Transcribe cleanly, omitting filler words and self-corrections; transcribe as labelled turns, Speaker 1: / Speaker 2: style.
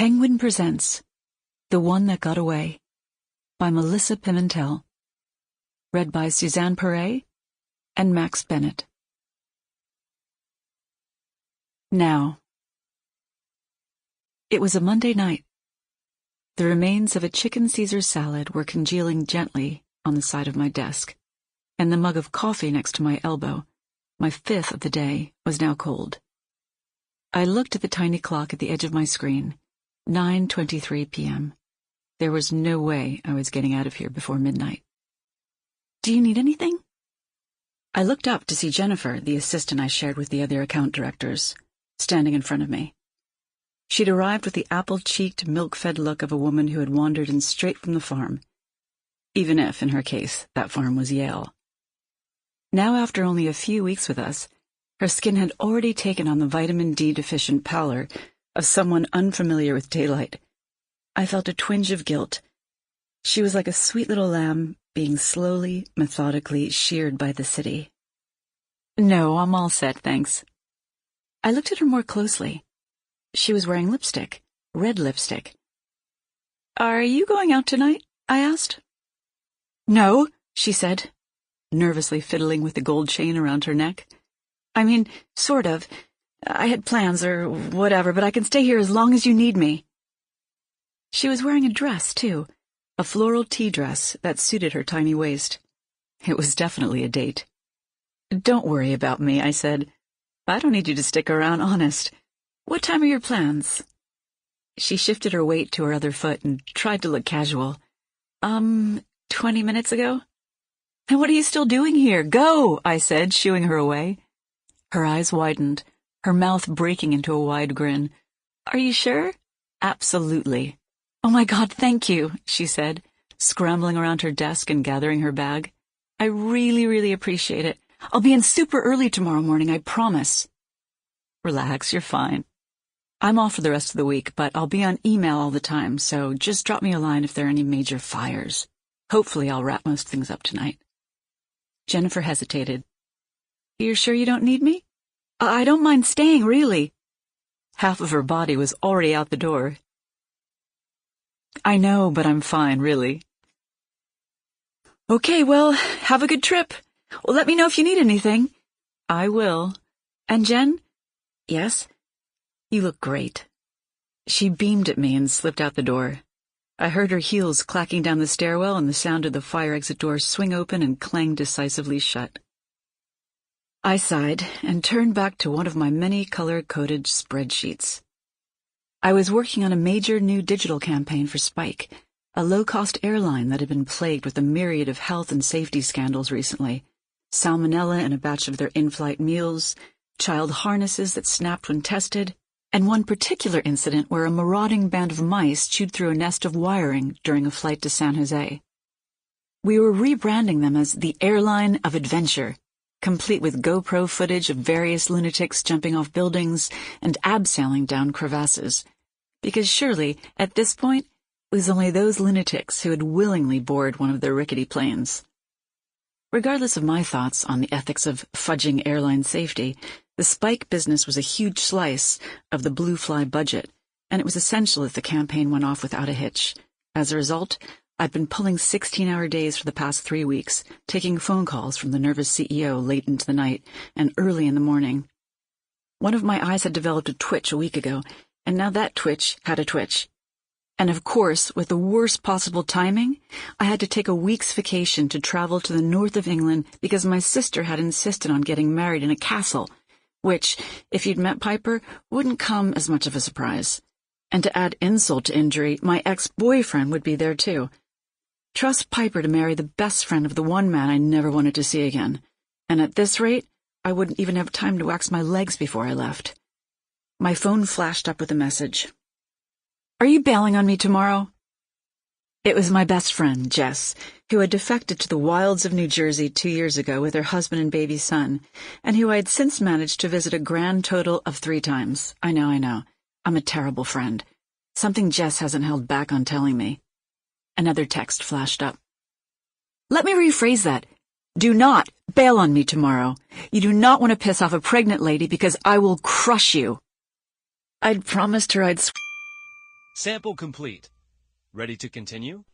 Speaker 1: Penguin presents The One That Got Away by Melissa Pimentel. Read by Suzanne Pirret and Max Bennett. Now. It was a Monday night. The remains of a chicken Caesar salad were congealing gently on the side of my desk, and the mug of coffee next to my elbow, my fifth of the day, was now cold. I looked at the tiny clock at the edge of my screen. 9:23 p.m. There was no way I was getting out of here before midnight. "Do you need anything?" I looked up to see Jennifer, the assistant I shared with the other account directors, standing in front of me. She'd arrived with the apple-cheeked, milk-fed look of a woman who had wandered in straight from the farm, even if, in her case, that farm was Yale. Now, after only a few weeks with us, her skin had already taken on the vitamin D-deficient pallor of someone unfamiliar with daylight. I felt a twinge of guilt. She was like a sweet little lamb being slowly, methodically sheared by the city. "No, I'm all set, thanks." I looked at her more closely. She was wearing lipstick, red lipstick. "Are you going out tonight?" I asked. "No," she said, nervously fiddling with the gold chain around her neck. "I mean, sort of. I had plans or whatever, but I can stay here as long as you need me." She was wearing a dress, too, a floral tea dress that suited her tiny waist. It was definitely a date. "Don't worry about me," I said. "I don't need you to stick around, honest. What time are your plans?" She shifted her weight to her other foot and tried to look casual. 20 minutes ago." "And what are you still doing here? Go," I said, shooing her away. Her eyes widened, her mouth breaking into a wide grin. "Are you sure?" "Absolutely." "Oh my God, thank you," she said, scrambling around her desk and gathering her bag. "I really, really appreciate it. I'll be in super early tomorrow morning, I promise." "Relax, you're fine. I'm off for the rest of the week, but I'll be on email all the time, so just drop me a line if there are any major fires. Hopefully I'll wrap most things up tonight." Jennifer hesitated. "You're sure you don't need me?" "I don't mind staying, really." Half of her body was already out the door. "I know, but I'm fine, really." "Okay, well, have a good trip. Well, let me know if you need anything." "I will. And Jen?" "Yes?" "You look great." She beamed at me and slipped out the door. I heard her heels clacking down the stairwell and the sound of the fire exit door swing open and clang decisively shut. I sighed and turned back to one of my many color-coded spreadsheets. I was working on a major new digital campaign for Spike, a low-cost airline that had been plagued with a myriad of health and safety scandals recently: salmonella in a batch of their in-flight meals, child harnesses that snapped when tested, and one particular incident where a marauding band of mice chewed through a nest of wiring during a flight to San Jose. We were rebranding them as the Airline of Adventure, complete with GoPro footage of various lunatics jumping off buildings and abseiling down crevasses, because surely, at this point, it was only those lunatics who had willingly boarded one of their rickety planes. Regardless of my thoughts on the ethics of fudging airline safety, the Spike business was a huge slice of the Blue Fly budget, and it was essential that the campaign went off without a hitch. As a result, I'd been pulling 16-hour days for the past 3 weeks, taking phone calls from the nervous CEO late into the night and early in the morning. One of my eyes had developed a twitch a week ago, and now that twitch had a twitch. And of course, with the worst possible timing, I had to take a week's vacation to travel to the north of England because my sister had insisted on getting married in a castle, which, if you'd met Piper, wouldn't come as much of a surprise. And to add insult to injury, my ex-boyfriend would be there too. Trust Piper to marry the best friend of the one man I never wanted to see again. And at this rate, I wouldn't even have time to wax my legs before I left. My phone flashed up with a message. "Are you bailing on me tomorrow?" It was my best friend, Jess, who had defected to the wilds of New Jersey 2 years ago with her husband and baby son, and who I had since managed to visit a grand total of 3 times. I know. I'm a terrible friend. Something Jess hasn't held back on telling me. Another text flashed up. "Let me rephrase that. Do not bail on me tomorrow. You do not want to piss off a pregnant lady because I will crush you." I'd promised her I'd
Speaker 2: Sample complete. Ready to continue?